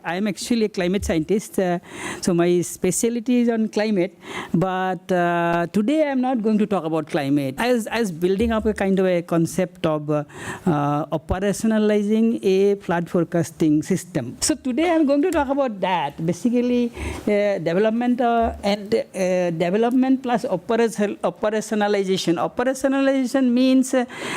I am actually a climate scientist, so my specialty is on climate, but today I am not going to talk about climate. I was building up a kind of a concept of operationalizing a flood forecasting system. So today I am going to talk about that, basically development development plus operationalization. Operationalization means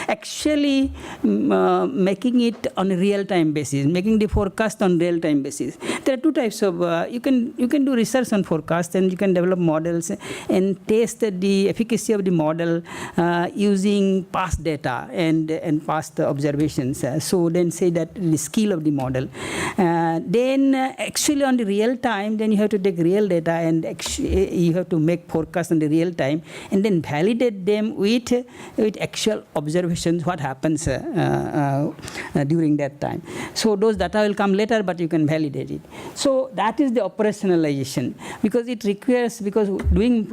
actually making it on a real-time basis, making the forecast on real-time basis. There are two types of, you can do research on forecast, and you can develop models and test the efficacy of the model using past data and past observations. So then say that the skill of the model. Then actually on the real time, then you have to take real data and you have to make forecasts on the real time and then validate them with actual observations, what happens during that time. So those data will come later, but you can validate it. So that is the operationalization, because it requires, because doing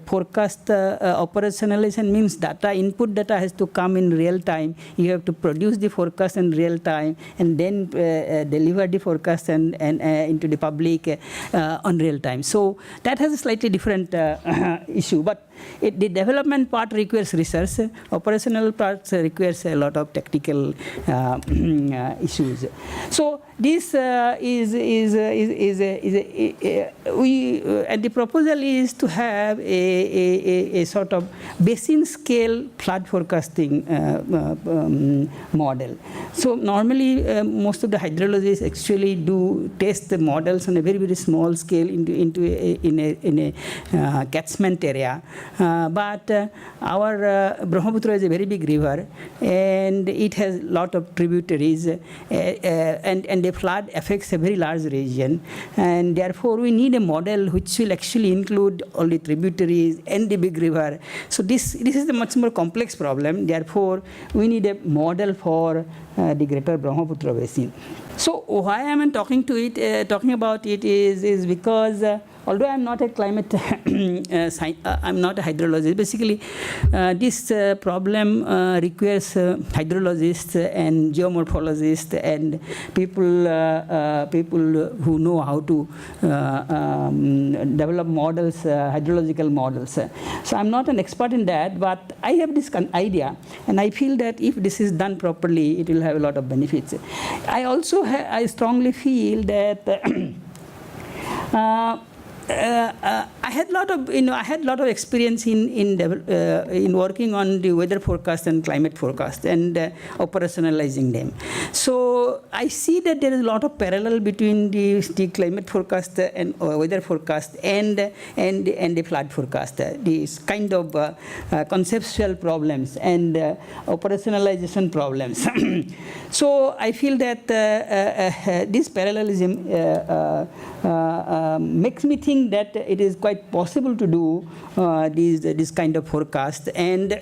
forecast operationalization means input data has to come in real time. You have to produce the forecast in real time and then deliver the forecast and into the public on real time. So that has a slightly different issue, but the development part requires research. Operational part requires a lot of technical issues. So this and the proposal is to have a sort of basin scale flood forecasting model. So normally most of the hydrologists actually do test the models on a very, very small scale in a catchment area. But our Brahmaputra is a very big river, and it has a lot of tributaries, and the flood affects a very large region, and therefore we need a model which will actually include all the tributaries and the big river. So this is a much more complex problem. Therefore, we need a model for the greater Brahmaputra basin. So why am I talking about it is because although I'm not a climate I'm not a hydrologist. Basically, this problem requires hydrologists and geomorphologists and people who know how to develop models, hydrological models. So I'm not an expert in that, but I have this idea, and I feel that if this is done properly, it will have a lot of benefits. I also I strongly feel that I had a lot of experience in working on the weather forecast and climate forecast and operationalizing them. So I see that there is a lot of parallel between the climate forecast and weather forecast and the flood forecast. These kind of conceptual problems and operationalization problems. So I feel that this parallelism makes me think that it is quite possible to do this kind of forecast, and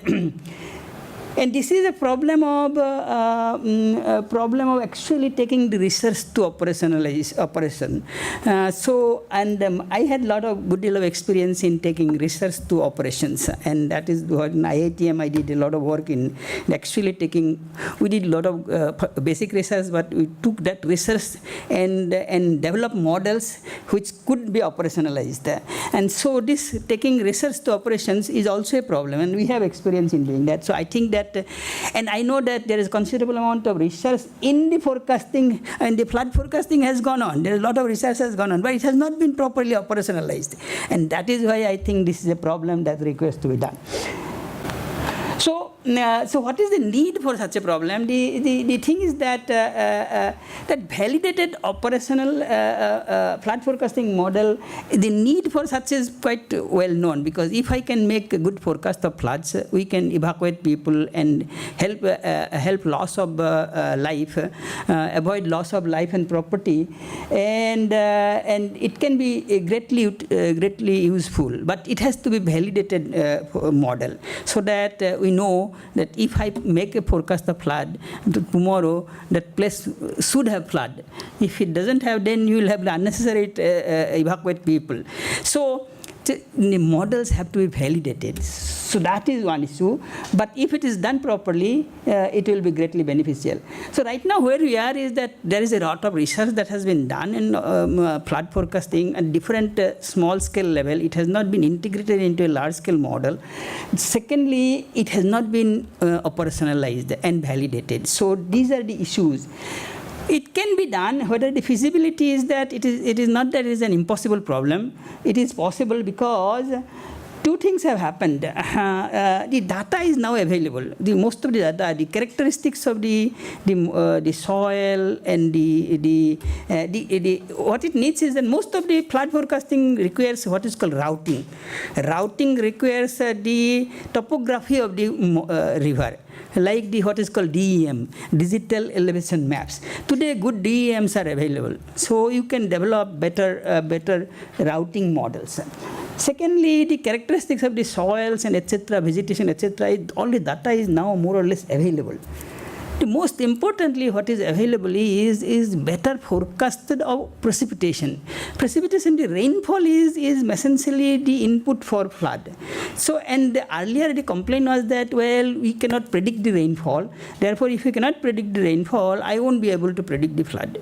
this is a problem of actually taking the research to operation. I had a good deal of experience in taking research to operations, and that is what in IITM I did a lot of work in actually we did a lot of basic research, but we took that research and developed models which could be operationalized. And so this taking research to operations is also a problem, and we have experience in doing that. So I think that, and I know that there is considerable amount of research in the forecasting, and the flood forecasting has gone on. There is a lot of research has gone on, but it has not been properly operationalized. And that is why I think this is a problem that requires to be done. So what is the need for such a problem? The thing is that that validated operational flood forecasting model, the need for such is quite well known, because if I can make a good forecast of floods, we can evacuate people and help loss of life, avoid loss of life and property, and it can be greatly useful. But it has to be validated model, so that we know that if I make a forecast of flood, tomorrow that place should have flood. If it doesn't have, then you will have the unnecessary evacuate people. So the models have to be validated. So that is one issue. But if it is done properly, it will be greatly beneficial. So right now where we are is that there is a lot of research that has been done in flood forecasting at different small scale level. It has not been integrated into a large scale model. Secondly, it has not been operationalized and validated. So these are the issues. It can be done, whether the feasibility is that it is not that it is an impossible problem. It is possible because two things have happened. The data is now available. Most of the data, the characteristics of the soil and what it needs is that most of the flood forecasting requires what is called routing. Routing requires the topography of the river, like what is called DEM, digital elevation maps. Today, good DEMs are available, so you can develop better routing models. Secondly, the characteristics of the soils and etc., vegetation, etc., all the data is now more or less available. The most importantly, what is available is better forecasted of precipitation. Precipitation, the rainfall is essentially the input for flood. So, and earlier the complaint was that, well, we cannot predict the rainfall. Therefore, if we cannot predict the rainfall, I won't be able to predict the flood.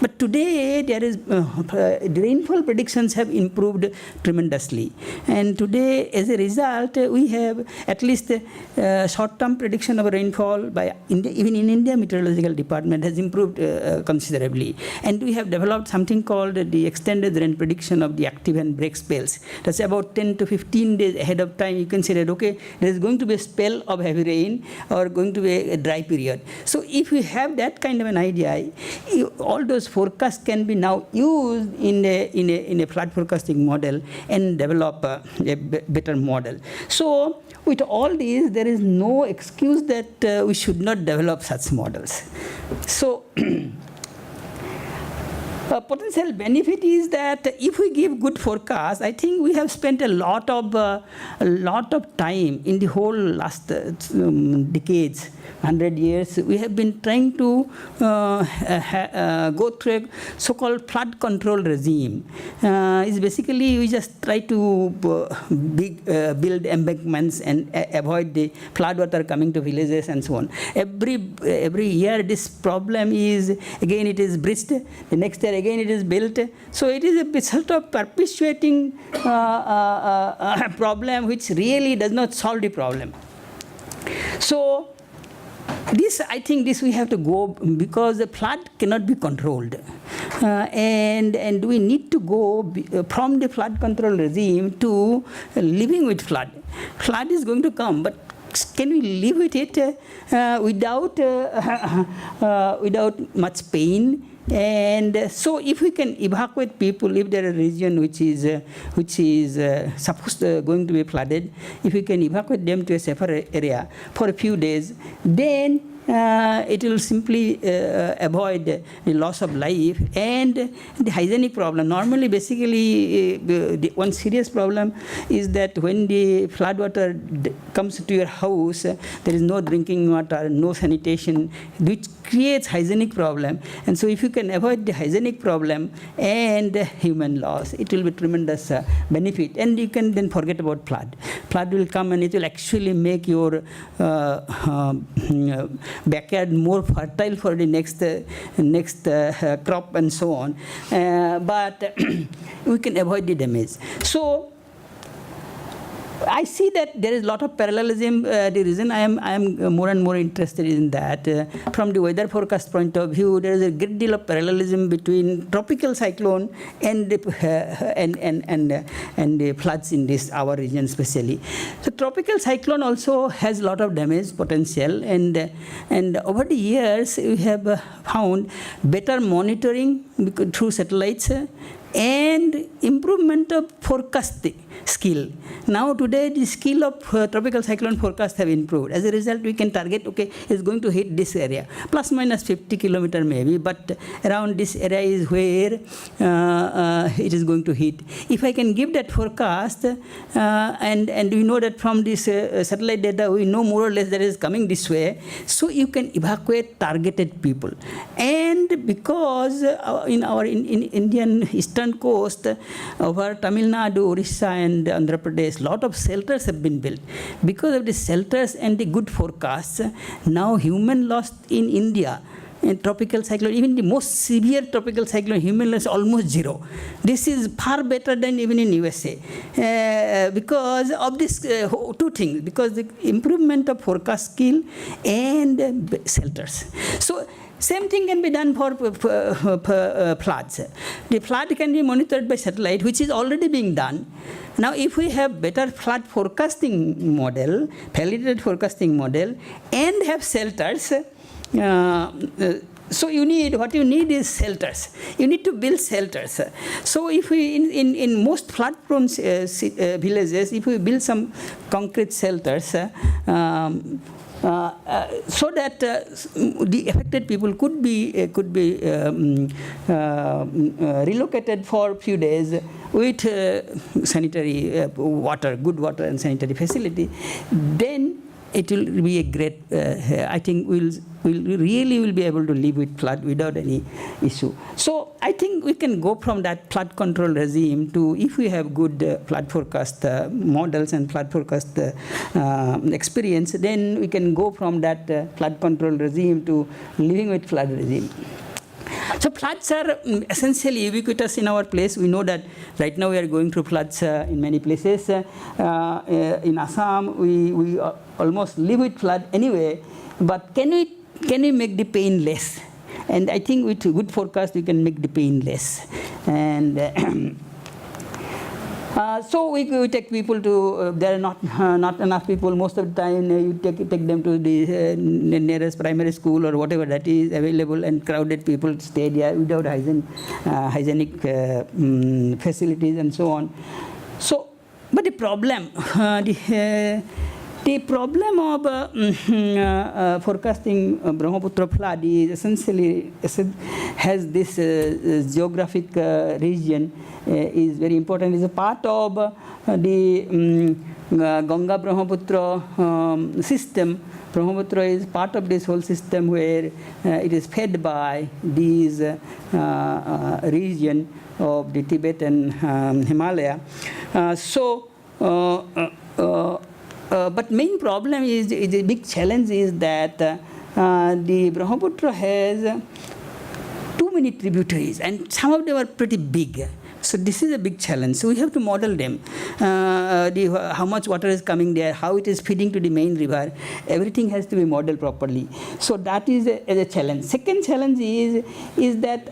But today, there is the rainfall predictions have improved tremendously. And today, as a result, we have at least short-term prediction of rainfall by even in India, Meteorological Department has improved considerably. And we have developed something called the extended rain prediction of the active and break spells. That's about 10 to 15 days ahead of time. You can say that, okay, there is going to be a spell of heavy rain or going to be a dry period. So if we have that kind of an idea, all those forecasts can be now used in a flood forecasting model and develop a better model. So with all these, there is no excuse that we should not develop such models. So potential benefit is that if we give good forecast, I think we have spent a lot of time in the whole last decades, 100 years. We have been trying to go through a so-called flood control regime. It's basically we just try to build embankments and avoid the flood water coming to villages and so on. Every year this problem is, again it is breached, the next year again it is built. So it is a sort of perpetuating problem which really does not solve the problem. So this, I think this we have to go, because the flood cannot be controlled. And we need to go from the flood control regime to living with flood. Flood is going to come, but can we live with it without much pain? And so if we can evacuate people, if there is a region which is supposed to going to be flooded, if we can evacuate them to a safer area for a few days, then it will simply avoid the loss of life and the hygienic problem. Normally, basically, the one serious problem is that when the flood water comes to your house, there is no drinking water, no sanitation, which creates hygienic problem. And so if you can avoid the hygienic problem and human loss, it will be tremendous benefit. And you can then forget about flood. Flood will come and it will actually make your backyard more fertile for the next crop and so on. But we can avoid the damage. So I see that there is a lot of parallelism. The reason I am more and more interested in that, from the weather forecast point of view, there is a great deal of parallelism between tropical cyclone and the floods in this our region especially. So tropical cyclone also has a lot of damage potential, and over the years we have found better monitoring through satellites and improvement of forecasting skill. Now today the skill of tropical cyclone forecast have improved. As a result, we can target, okay, it's going to hit this area, plus minus 50 kilometer maybe, but around this area is where it is going to hit. If I can give that forecast, and we know that from this satellite data, we know more or less that is coming this way, so you can evacuate targeted people. And because in Indian eastern coast, over Tamil Nadu, Orissa and Andhra Pradesh, lot of shelters have been built. Because of the shelters and the good forecasts, now human loss in India, in tropical cyclone, even the most severe tropical cyclone, human loss almost zero. This is far better than even in USA because of this two things, because the improvement of forecast skill and shelters. So same thing can be done for floods. The flood can be monitored by satellite, which is already being done. Now, if we have better flood forecasting model, validated forecasting model, and have shelters, so what you need is shelters. You need to build shelters. So if we, in most flood-prone villages, if we build some concrete shelters, so that the affected people could be relocated for a few days with sanitary water, good water and sanitary facility, then it will be a great, I think we'll really will be able to live with flood without any issue. So I think we can go from that flood control regime to, if we have good flood forecast models and flood forecast experience, then we can go from that flood control regime to living with flood regime. So floods are essentially ubiquitous in our place. We know that right now we are going through floods in many places. In Assam, we almost live with flood anyway, but can we make the pain less? And I think with good forecast, we can make the pain less. And so we take people to, there are not enough people. Most of the time, you take them to the nearest primary school or whatever that is available, and crowded people stay there without hygienic facilities and so on. So, but the problem, the problem of forecasting Brahmaputra flood is essentially has this geographic region is very important. It's a part of the Ganga Brahmaputra system. Brahmaputra is part of this whole system where it is fed by these region of the Tibet and Himalaya. But main problem is the big challenge is that the Brahmaputra has too many tributaries, and some of them are pretty big. So this is a big challenge. So we have to model them. How much water is coming there, how it is feeding to the main river. Everything has to be modeled properly. So that is a challenge. Second challenge is that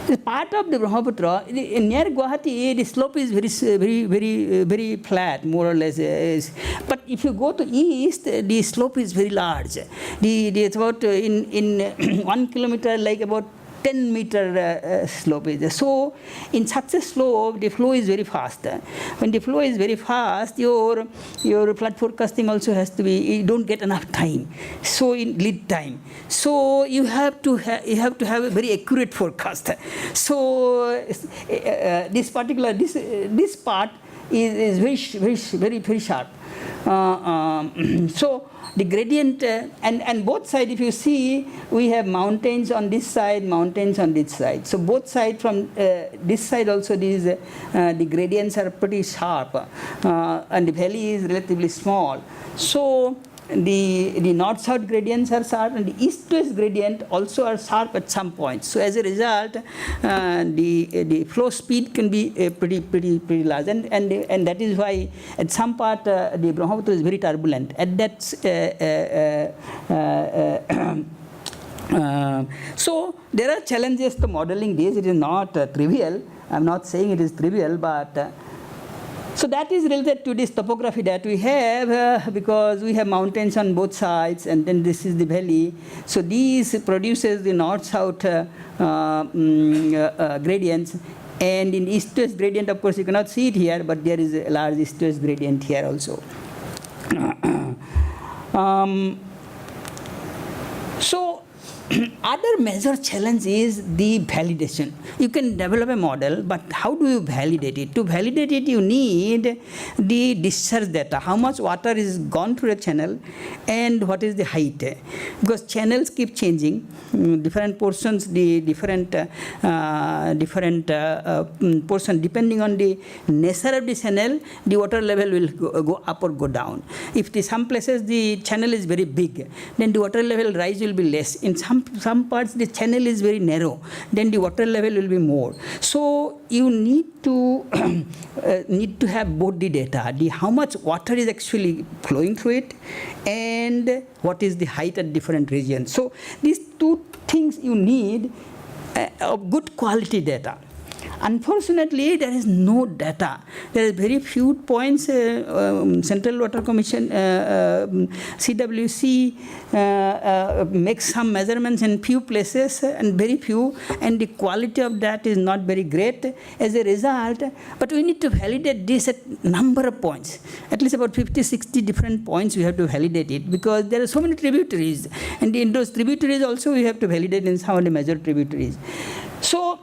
the part of the Brahmaputra near Guwahati, the slope is very flat, more or less. But if you go to east, the slope is very large. It's about in 1 kilometer, like about 10-meter slope is there. So in such a slope, the flow is very fast. When the flow is very fast, your flood forecasting also has to be, you don't get enough time. So in lead time. So you have to have a very accurate forecast. So this particular this part is very sharp. So the gradient and both sides, if you see, we have mountains on this side, mountains on this side. So both sides, from this side also, the gradients are pretty sharp, and the valley is relatively small. So the north-south gradients are sharp, and the east-west gradient also are sharp at some point. So as a result, the flow speed can be pretty large, and that is why at some part the Brahmaputra is very turbulent. At that so there are challenges to modeling this. It is not trivial. I'm not saying it is trivial, but so that is related to this topography that we have, because we have mountains on both sides, and then this is the valley. So these produces the north-south gradients. And in east-west gradient, of course, you cannot see it here, but there is a large east-west gradient here also. So other major challenge is the validation. You can develop a model, but how do you validate it? To validate it, you need the discharge data. How much water is gone through a channel and what is the height? Because channels keep changing. Different portions, the different portion, depending on the nature of the channel, the water level will go up or go down. If some places the channel is very big, then the water level rise will be less. In some parts the channel is very narrow, then the water level will be more. So you need to have both the data, how much water is actually flowing through it, and what is the height at different regions. So these two things you need of good quality data. Unfortunately, there is no data. There are very few points. Central Water Commission, CWC, makes some measurements in few places and very few, and the quality of that is not very great as a result. But we need to validate this at number of points. At least about 50, 60 different points we have to validate it, because there are so many tributaries, and in those tributaries also we have to validate in some of the major tributaries. So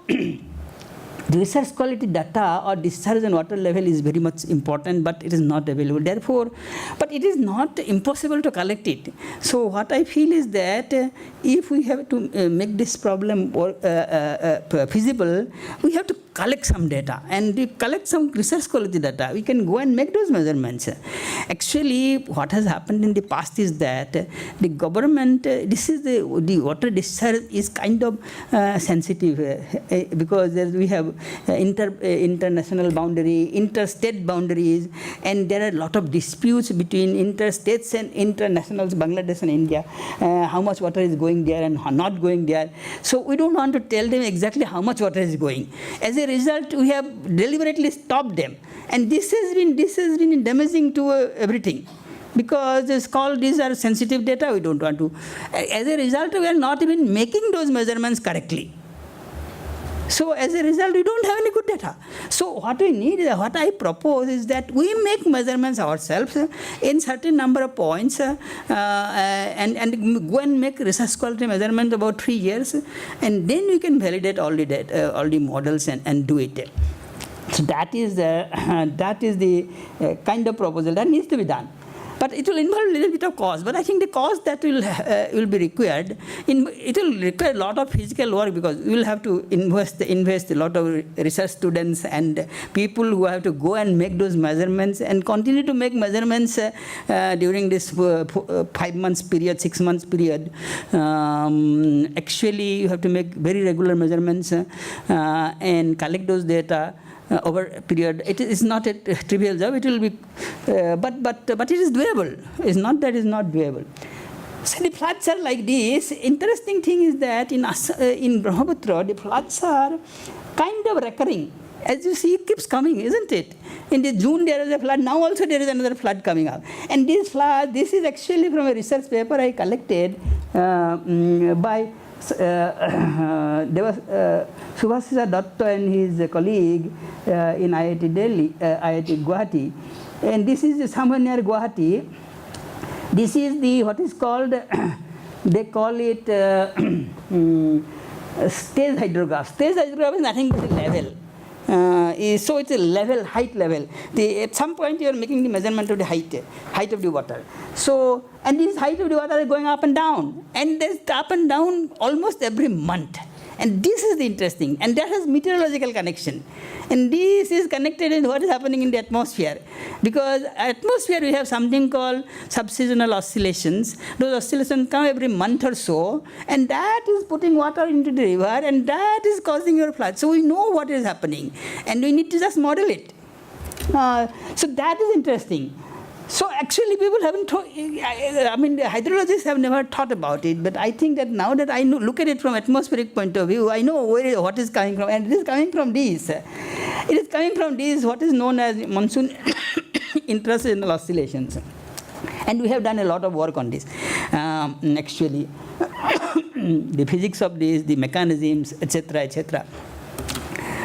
the research quality data or discharge and water level is very much important, but it is not available. Therefore, but it is not impossible to collect it. So what I feel is that if we have to make this problem feasible, we have to collect some data and collect some research quality data. We can go and make those measurements. Actually, what has happened in the past is that the government, this is the water discharge is kind of sensitive because we have international boundary, interstate boundaries, and there are a lot of disputes between interstates and internationals, Bangladesh and India, how much water is going there and not going there. So we don't want to tell them exactly how much water is going. As a result, we have deliberately stopped them, and this has been damaging to everything. Because these are sensitive data, we don't want to. As a result, we are not even making those measurements correctly. So as a result, we don't have any good data. So what we need, what I propose is that we make measurements ourselves in certain number of points and go and make research quality measurement about 3 years, and then we can validate all the data, all the models and do it. So that is the kind of proposal that needs to be done. But it will involve a little bit of cost. But I think the cost that will be required, it will require a lot of physical work, because we will have to invest a lot of research students and people who have to go and make those measurements and continue to make measurements during this 5 months period, 6 months period. Actually, you have to make very regular measurements and collect those data over a period. It is not a trivial job. It will be, but it is doable. It's not that it's not doable. So the floods are like this. Interesting thing is that in Bhramaputra, the floods are kind of recurring. As you see, it keeps coming, isn't it? In the June there is a flood. Now also there is another flood coming up. And this flood, this is actually from a research paper I collected by. There was Subhasisa Datta and his colleague in IIT Delhi, IIT Guwahati, and this is somewhere near Guwahati. This is the what is called they call it stage hydrograph. Stage hydrograph is nothing but a level. So it's a level, height level. At some point you are making the measurement of the height of the water. So, and this height of the water is going up and down. And there's up and down almost every month. And this is the interesting. And that has meteorological connection. And this is connected with what is happening in the atmosphere. Because atmosphere we have something called subseasonal oscillations. Those oscillations come every month or so. And that is putting water into the river. And that is causing your flood. So we know what is happening. And we need to just model it. So that is interesting. So actually people haven't thought, I mean the hydrologists have never thought about it, but I think that now that I look at it from atmospheric point of view, I know what is coming from, and it is coming from these. It is coming from these, what is known as monsoon intraseasonal oscillations. And we have done a lot of work on this, actually. The physics of this, the mechanisms, etc., etc.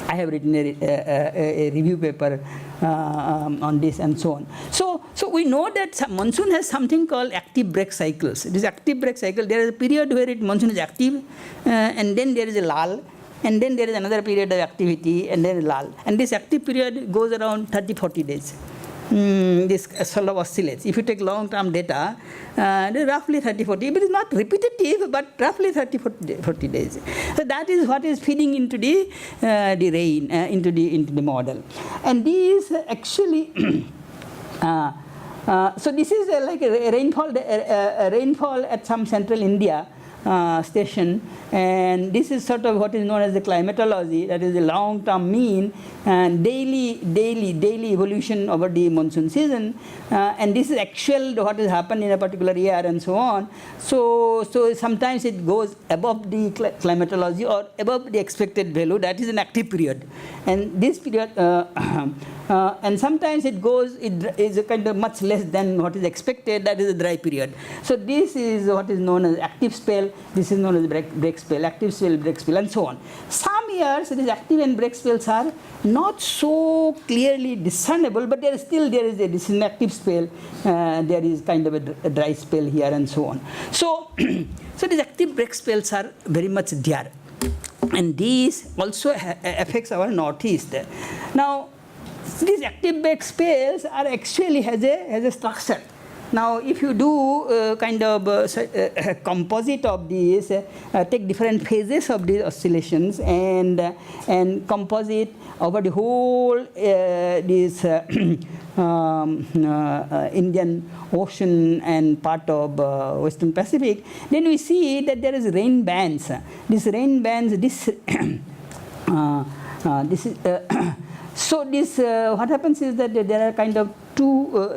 I have written a review paper on this and so on. So we know that monsoon has something called active break cycles. This active break cycle, there is a period where monsoon is active, and then there is a lull, and then there is another period of activity, and then a lull. And this active period goes around 30-40 days. This sort of oscillates. If you take long-term data, roughly 30-40. It is not repetitive, but roughly 30-40 days. So that is what is feeding into the rain, into the model. And these actually, so this is like a rainfall at some central India station, and this is sort of what is known as the climatology, that is a long-term mean and daily evolution over the monsoon season, and this is actual what has happened in a particular year and so on. So sometimes it goes above the climatology or above the expected value, that is an active period, and this period and sometimes it is a kind of much less than what is expected, that is a dry period. So this is what is known as active spell, this is known as break spell, active spell, break spell, and so on. Some years these active and break spells are not so clearly discernible, but there is this is an active spell, there is kind of a dry spell here and so on. So these active break spells are very much there, and these also affects our northeast. Now these active break spells are actually has a structure. Now, if you do kind of a composite of these, take different phases of these oscillations and composite over the whole this Indian Ocean and part of Western Pacific, then we see that there is rain bands. These rain bands, this is. So this what happens is that there are kind of two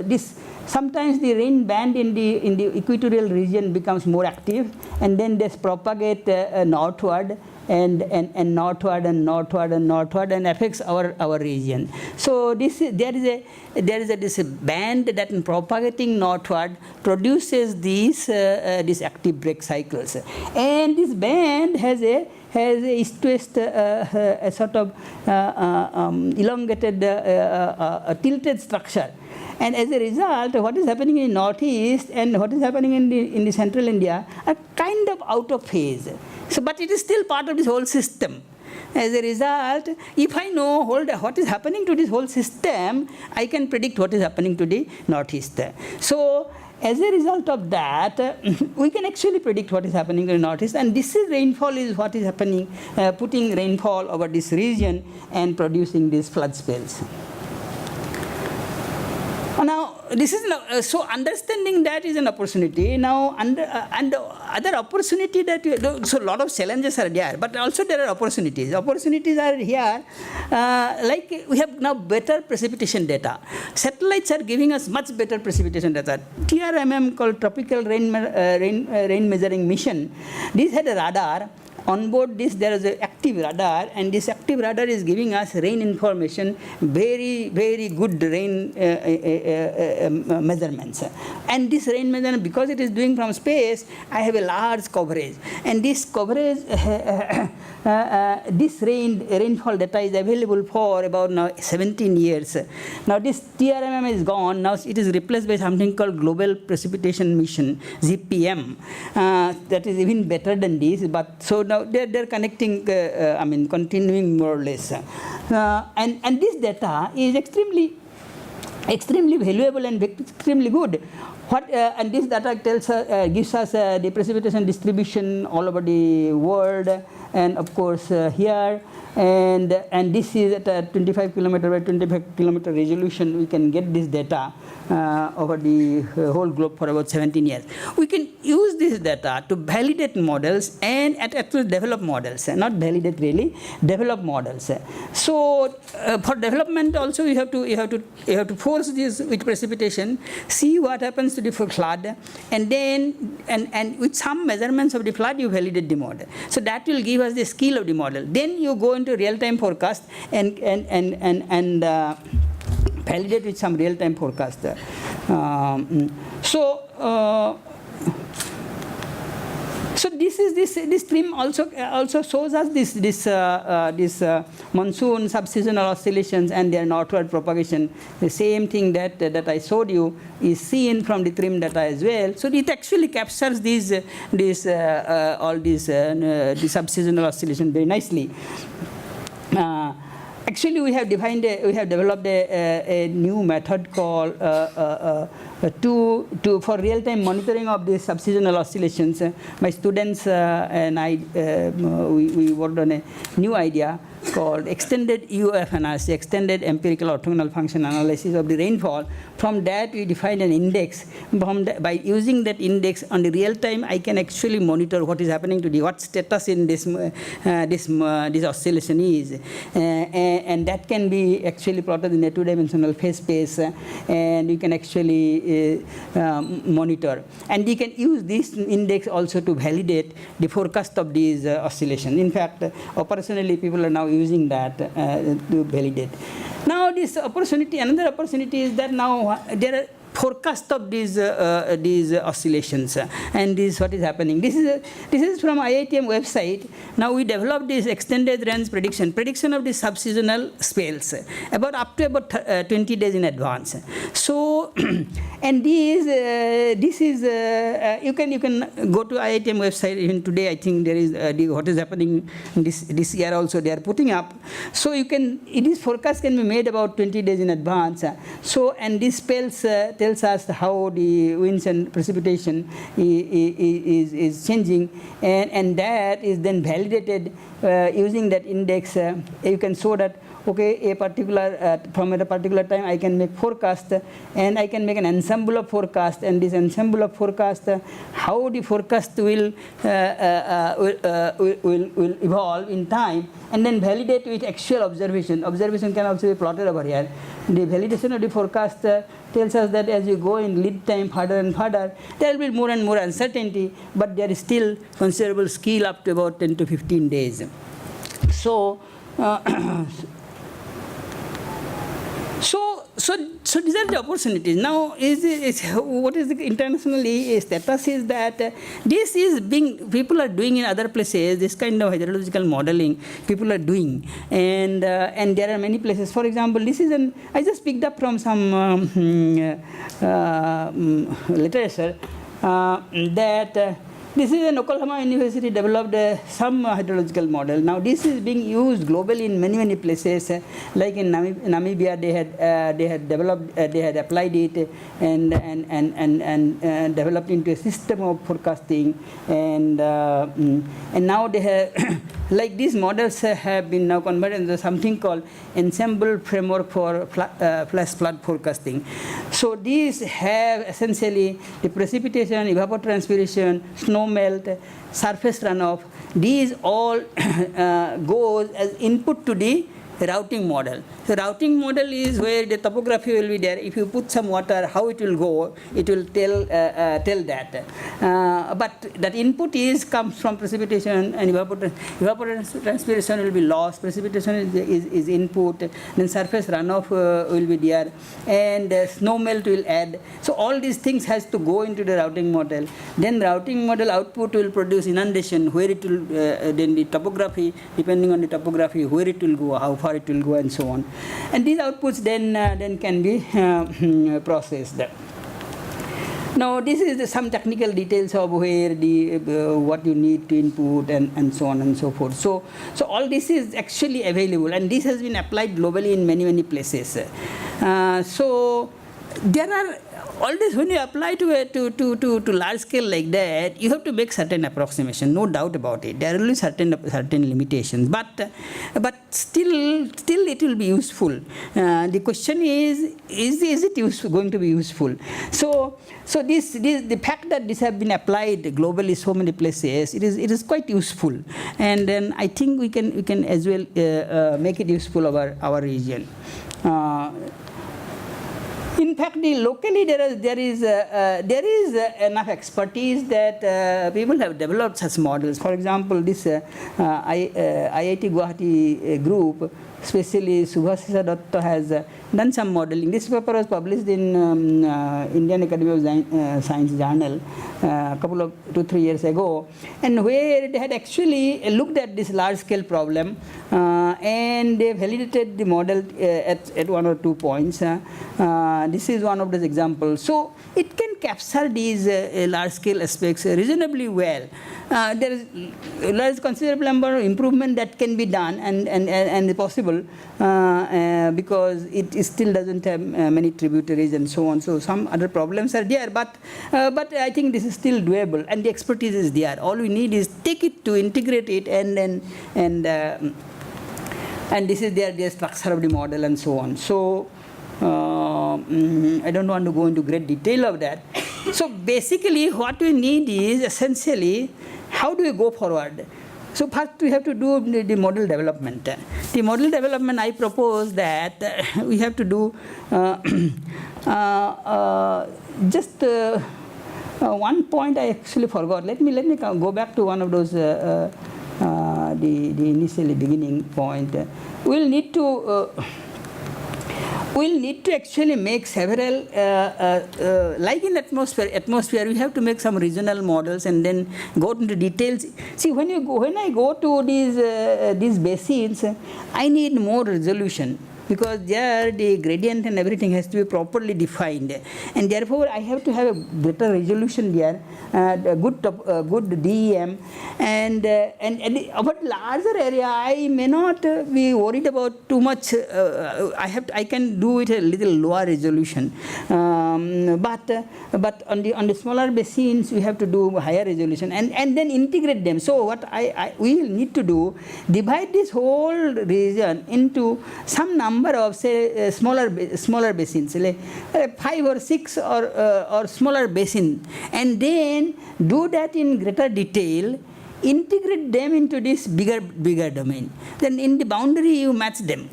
sometimes the rain band in the equatorial region becomes more active, and then they propagate northward and northward and affects our region. So there is this band that in propagating northward produces these active break cycles, and this band has a east-west a sort of elongated tilted structure. And as a result, what is happening in northeast and what is happening in the central India are kind of out of phase. So, but it is still part of this whole system. As a result, if I know what is happening to this whole system, I can predict what is happening to the northeast. So, as a result of that, we can actually predict what is happening in the northeast, and this is rainfall is what is happening, putting rainfall over this region and producing these flood spells. Now, this is so understanding that is an opportunity. Now, and other opportunity that so a lot of challenges are there, but also there are opportunities. Opportunities are here, like we have now better precipitation data. Satellites are giving us much better precipitation data. TRMM, called Tropical Rain Measuring Mission, this had a radar. On board this, there is an active radar, and this active radar is giving us rain information, very, very good rain measurements. And this rain measurement, because it is doing from space, I have a large coverage. And this coverage, this rainfall data is available for about now 17 years. Now this TRMM is gone. Now it is replaced by something called Global Precipitation Mission, GPM. That is even better than this. But so now they're connecting, continuing more or less. And this data is extremely valuable and extremely good. And this data gives us the precipitation distribution all over the world, and of course here, and this is at a 25 kilometer by 25 kilometer resolution. We can get this data over the whole globe for about 17 years. We can use this data to validate models and actually develop models, not validate really, develop models. So for development also you have to force this with precipitation, see what happens to the flood, and then and with some measurements of the flood you validate the model. So that will give us the skill of the model. Then you go into real-time forecast and validate with some real-time forecast. So this trim also shows us this monsoon subseasonal oscillations and their northward propagation. The same thing that I showed you is seen from the trim data as well. So it actually captures all these the subseasonal oscillation very nicely. Actually, we have developed a new method called for real-time monitoring of these subseasonal oscillations. My students and I we worked on a new idea called extended EOF analysis, extended empirical orthogonal function analysis of the rainfall. From that, we defined an index. By using that index on the real time, I can actually monitor what is happening to what status in this oscillation is, and that can be actually plotted in a two-dimensional phase space, and you can actually monitor. And we can use this index also to validate the forecast of these oscillations. In fact, operationally, people are now using that to validate. Now, another opportunity is that now there are forecast of these oscillations, and this what is happening. This is from IITM website. Now we developed this extended range prediction of the subseasonal spells up to 20 days in advance. So, and this is you can go to IITM website even today. I think there is what is happening this year also they are putting up. So this forecast can be made about 20 days in advance. So, and these spells tells us how the winds and precipitation is changing, and that is then validated using that index. You can show that okay, from a particular time I can make forecast, and I can make an ensemble of forecast, and this ensemble of forecast, how the forecast will evolve in time, and then validate with actual observation. Observation can also be plotted over here. The validation of the forecast tells us that as you go in lead time further and further, there will be more and more uncertainty, but there is still considerable skill up to about 10 to 15 days. So, So these are the opportunities. Now, what is the international status is that this is people are doing in other places, this kind of hydrological modeling people are doing, and there are many places. For example, I just picked up from some literature that this is an Oklahoma University developed some hydrological model. Now this is being used globally in many places. Like in Namibia, they had developed, they had applied it and developed into a system of forecasting. And now they have like these models have been now converted into something called ensemble framework for flash flood forecasting. So these have essentially the precipitation, evapotranspiration, snow melt, surface runoff. These all goes as input to the routing model. So routing model is where the topography will be there. If you put some water, how it will go, it will tell that. But that input comes from precipitation, and evapotranspiration will be lost. Precipitation is input. Then surface runoff will be there, and snow melt will add. So all these things has to go into the routing model. Then routing model output will produce inundation, where it will then the topography, depending on the topography, where it will go, how far it will go, and so on. And these outputs then can be processed. Now this is some technical details of where what you need to input and so on and so forth. So all this is actually available, and this has been applied globally in many places. So there are all this, when you apply to large scale like that, you have to make certain approximation, no doubt about it. There are only certain limitations, but still it will be useful. The question is it going to be useful? So the fact that this have been applied globally so many places, it is quite useful, and then I think we can as well make it useful our region. In fact, locally there is enough expertise that people have developed such models. For example, this IIT Guwahati group, especially Subhasisa Datta, has done some modeling. This paper was published in Indian Academy of Science Journal. a couple of 2-3 years ago, and where they had actually looked at this large-scale problem, and they validated the model at 1 or 2 points. This is one of those examples. So it can capture these large-scale aspects reasonably well. There is considerable number of improvement that can be done and possible because it still doesn't have many tributaries and so on. So some other problems are there, but I think this is still doable, and the expertise is there. All we need is take it to integrate it, and this is the structure of the model and so on. So I don't want to go into great detail of that. So basically what we need is essentially how do we go forward. So first we have to do the model development. The model development, I propose that we have to do just one point I actually forgot. Let me go back to one of those the initially beginning point. We'll need to actually make several, like in atmosphere, we have to make some regional models and then go into details. See, when I go to these basins, I need more resolution, because there the gradient and everything has to be properly defined, and therefore I have to have a better resolution there, good DEM, and about larger area I may not be worried about too much. I can do it a little lower resolution, but on the smaller basins we have to do higher resolution and then integrate them. So what we will need to do, divide this whole region into some number of, say, smaller basins, like 5 or 6 or smaller basin, and then do that in greater detail, integrate them into this bigger domain. Then in the boundary you match them.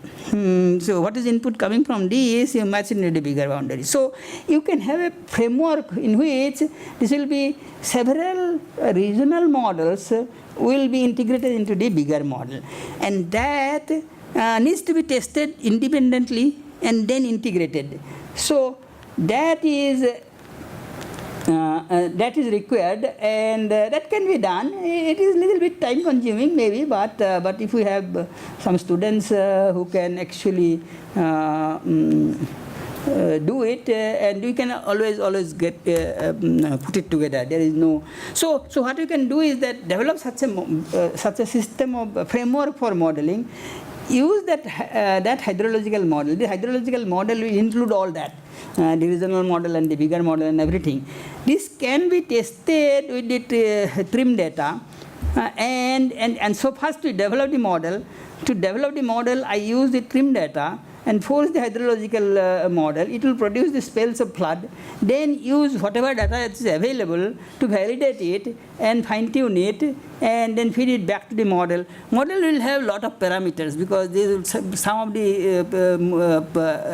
So what is input coming from this, you match into the bigger boundary. So you can have a framework in which this will be several regional models will be integrated into the bigger model, and that needs to be tested independently and then integrated. So that is required, and that can be done. It is a little bit time consuming maybe, but if we have some students who can actually do it, and we can always get put it together. There is no. So what you can do is that develop such a system of framework for modeling. Use that hydrological model. The hydrological model will include all that, the regional model and the bigger model and everything. This can be tested with the trim data, and so first we develop the model. To develop the model, I use the trim data and force the hydrological model. It will produce the spells of flood. Then use whatever data is available to validate it and fine-tune it, and then feed it back to the model. Model will have a lot of parameters, because some of the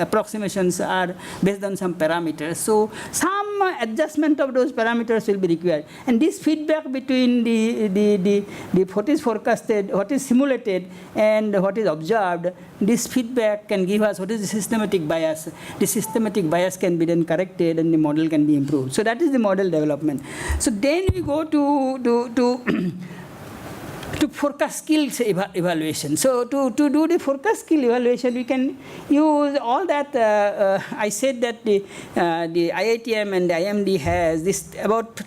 approximations are based on some parameters. So some adjustment of those parameters will be required. And this feedback between the what is forecasted, what is simulated, and what is observed, this feedback can give us what is the systematic bias. The systematic bias can be then corrected and the model can be improved. So that is the model development. So then we go to forecast skills evaluation. So to do the forecast skill evaluation, we can use all that. I said that the IITM and the IMD has this about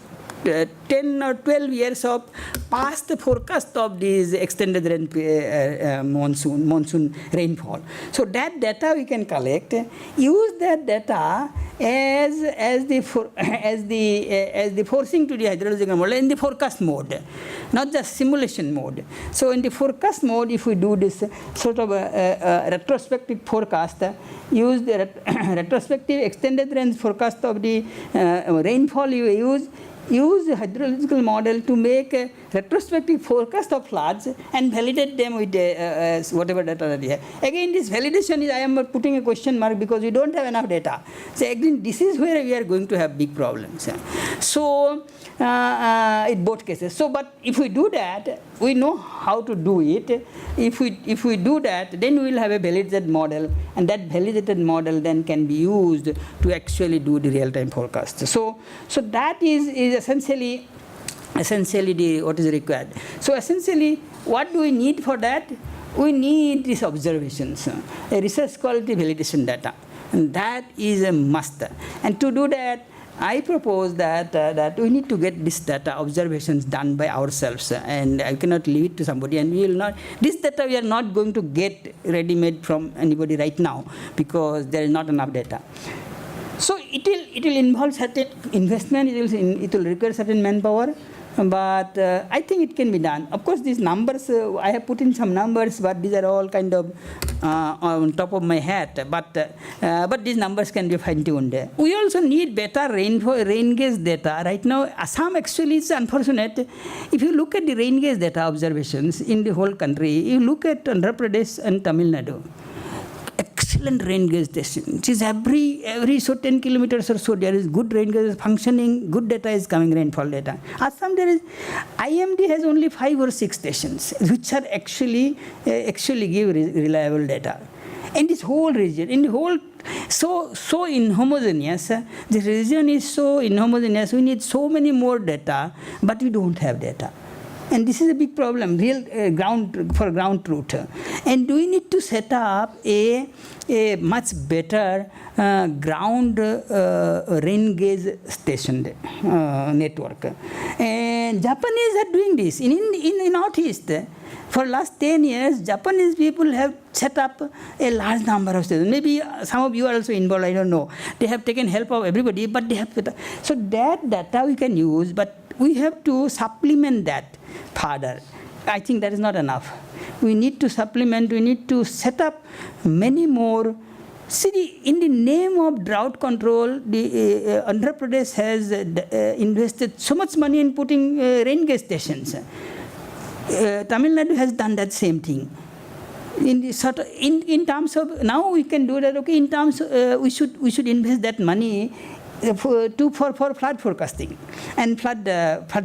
10 or 12 years of past forecast of these extended monsoon rainfall. So that data we can collect, use that data as the forcing to the hydrological model in the forecast mode, not just simulation mode. So in the forecast mode, if we do this sort of a retrospective forecast, use the retrospective extended range forecast of the rainfall you use the hydrological model to make retrospective forecast of floods and validate them with whatever data that we have. Again, this validation is, I am putting a question mark because we don't have enough data. So again, this is where we are going to have big problems. So in both cases. So, but if we do that, we know how to do it. If we do that, then we will have a validated model, and that validated model then can be used to actually do the real-time forecast. So that is essentially what is required. So essentially, what do we need for that? We need these observations, a research quality validation data, and that is a must. And to do that, I propose that we need to get this data observations done by ourselves, and I cannot leave it to somebody. And we will not. This data we are not going to get ready-made from anybody right now because there is not enough data. So it will involve certain investment. It will require certain manpower. But I think it can be done. Of course, these numbers, I have put in some numbers, but these are all kind of on top of my head. But these numbers can be fine-tuned. We also need better rain gauge data. Right now, Assam actually is unfortunate. If you look at the rain gauge data observations in the whole country, you look at Andhra Pradesh and Tamil Nadu. Excellent rain gauge station. It is every 10 kilometers or so there is good rain gauge functioning, good data is coming, rainfall data. Assam there is, IMD has only 5 or 6 stations which are actually give reliable data. In this whole region, in the whole, so inhomogeneous, the region is so inhomogeneous, we need so many more data, but we don't have data. And this is a big problem, real ground truth. And we need to set up a much better ground rain gauge station network. And Japanese are doing this in Northeast. For last 10 years, Japanese people have set up a large number of stations. Maybe some of you are also involved, I don't know. They have taken help of everybody, but they have, so that data we can use, but we have to supplement that further. I think that is not enough. We need to supplement, we need to set up many more. See, in the name of drought control, the Andhra Pradesh has invested so much money in putting rain gauge stations. Tamil Nadu has done that same thing. In terms of, now we can do that, okay, in terms, we should invest that money for flood forecasting and flood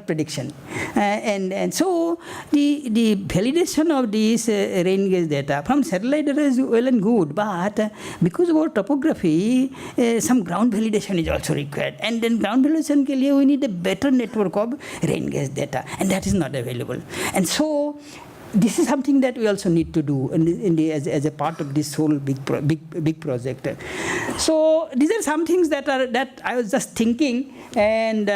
prediction, and so the validation of these rain gauge data from satellite data is well and good, but because of our topography, some ground validation is also required, and then ground validation ke liye we need a better network of rain gauge data, and that is not available. And so this is something that we also need to do as a part of this whole big project. So these are some things that I was just thinking, and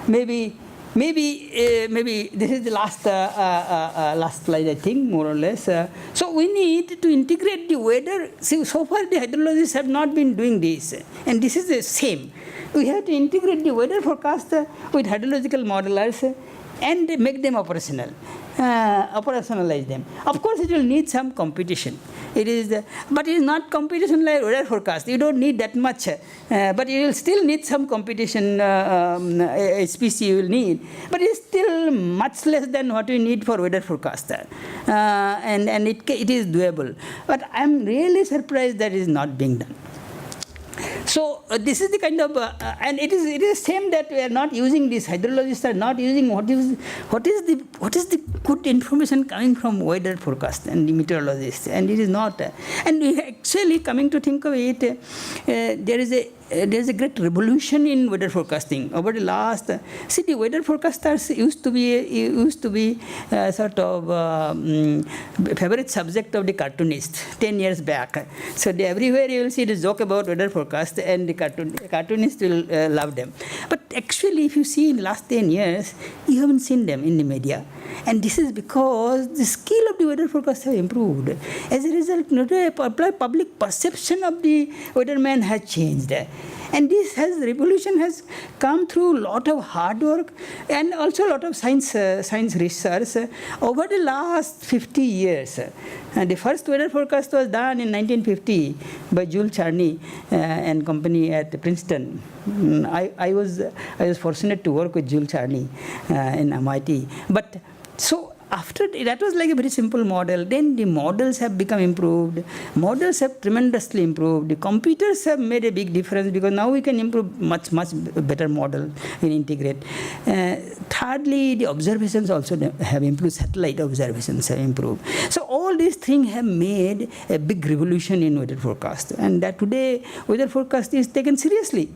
maybe this is the last slide, I think, more or less. So we need to integrate the weather. See, so far the hydrologists have not been doing this, and this is the same. We have to integrate the weather forecast with hydrological modelers and make them operational. Operationalize them. Of course, it will need some competition. But it is not competition like weather forecast. You don't need that much, but you will still need some competition. HPC you will need, but it's still much less than what we need for weather forecast, and it is doable. But I'm really surprised that it is not being done. So this is the kind of, and it is same that we are not using this. Hydrologists are not using what is the good information coming from weather forecast and the meteorologists, and it is not. And we actually, coming to think of it, there is a great revolution in weather forecasting over the last. See, the weather forecasters used to be sort of favorite subject of the cartoonists 10 years back. So everywhere you will see the joke about weather forecast, and the cartoonists will love them. But actually, if you see in last 10 years, you haven't seen them in the media. And this is because the skill of the weather forecast have improved. As a result, public perception of the weatherman has changed. And this revolution has come through a lot of hard work and also a lot of science research over the last 50 years. The first weather forecast was done in 1950 by Jules Charney and company at Princeton. I was fortunate to work with Jules Charney in MIT. But so after that was like a very simple model. Then the models have become improved. Models have tremendously improved. The computers have made a big difference because now we can improve much better model and integrate. Thirdly, the observations also have improved. Satellite observations have improved. So all these things have made a big revolution in weather forecast, and that today weather forecast is taken seriously.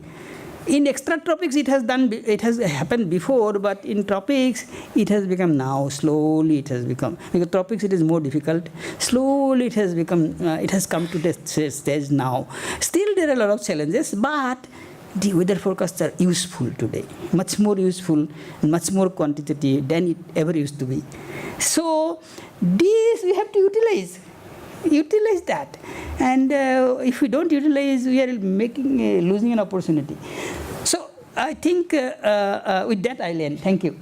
In extratropics, it has happened before, but in tropics, it has become now. Slowly, it has become, because tropics it is more difficult. Slowly, it has come to this stage now. Still, there are a lot of challenges, but the weather forecasts are useful today, much more useful, much more quantitative than it ever used to be. So, this we have to utilize that, and if we don't utilize, we are losing an opportunity. So I think with that I'll end. Thank you.